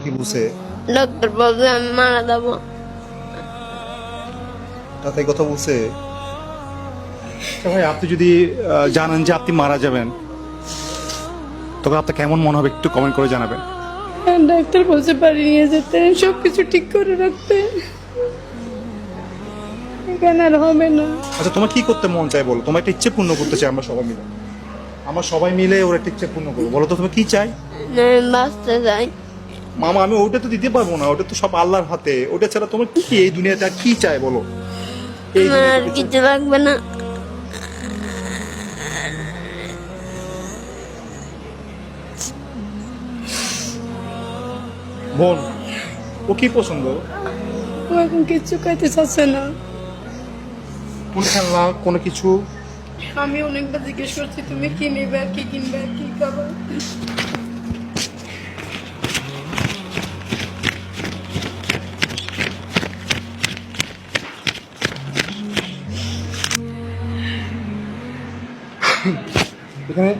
কি বলছে? ডক্টর বলছে আমি মারা যাবো। তাতে কথা বলছে? ভাই আপনি যদি জানেন যে আপনি মারা যাবেন তবে আপনার কেমন মনে হবে একটু কমেন্ট করে জানাবেন। ডাক্তার বলছে বাড়ি নিয়ে যেতে, সবকিছু ঠিক করে রাখতে। এখানে আর হবে না। আচ্ছা তোমার কি করতে মন চায় বলো? তোমার একটা ইচ্ছে পূর্ণ করতে চাই আমরা সবাই মিলে ওর একটা ইচ্ছে পূর্ণ করবো। বলো তো তুমি কি চাই? আমি বাঁচতে চাই। মামা আমি ওটা তো দিতে পারবো না, ওটা তো সব আল্লাহর হাতে। ওটা ছাড়া তোমার কি এই দুনিয়াতে আর কি চাই বলো? এই আমার আর দুনিয়াতে কিছু লাগবে না। বোন ও কি পছন্দ? ও এখন কিচ্ছু খাইতে চাচ্ছে না। কোন খেলনা কোনো কিছু? আমি অনেকবার জিজ্ঞেস করছি তুমি কি নেবে, কি কিনবে, কি খাবে। এখানে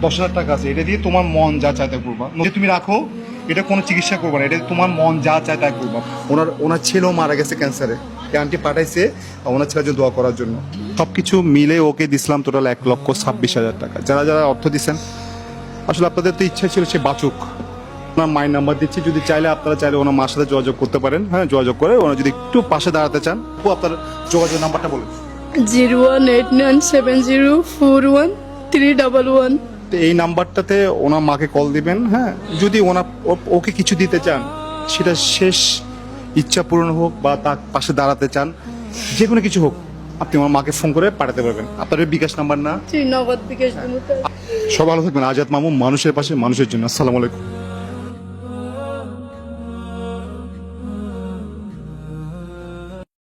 10,000 টাকা আছে, এটা দিয়ে তোমার মন যা চায় তাই করবা। যদি তুমি রাখো, এটা কোনো চিকিৎসা করবা না, এটা তোমার মন যা চায় তাই করবা। ওনার ছেলেও মারা গেছে ক্যান্সারে, আন্টি পাঠাইছে ওনার ছেলের জন্য দোয়া করার জন্য। সব কিছু মিলে ওকে দিছিলাম টোটাল 1,26,000 টাকা। যারা যারা অর্থ দিচ্ছেন আসলে আপনাদের তো ইচ্ছা ছিল সে বাঁচুক। ওনার মায়ের নাম্বার দিচ্ছি, যদি চাইলে আপনারা চাইলে ওনার মার সাথে যোগাযোগ করতে পারেন। হ্যাঁ, যোগাযোগ করে ওনার যদি একটু পাশে দাঁড়াতে চান, আপনার যোগাযোগ নাম্বারটা বলুন। 01897041311। তো এই নাম্বারটাতে ওনার মাকে কল দিবেন। হ্যাঁ, যদি ওকে কিছু দিতে চান, সেটা শেষ ইচ্ছা পূরণ হোক বা তার পাশে দাঁড়াতে চান, যে কোনো কিছু হোক, আপনি আমার মাকে ফোন করে পাঠাতে পারবেন। আপনার বিকাশ নাম্বার না? নগদ বিকাশ। সব ভালো থাকবেন। আজাদ মামু, মানুষের পাশে মানুষের জন্য। আসসালামু আলাইকুম।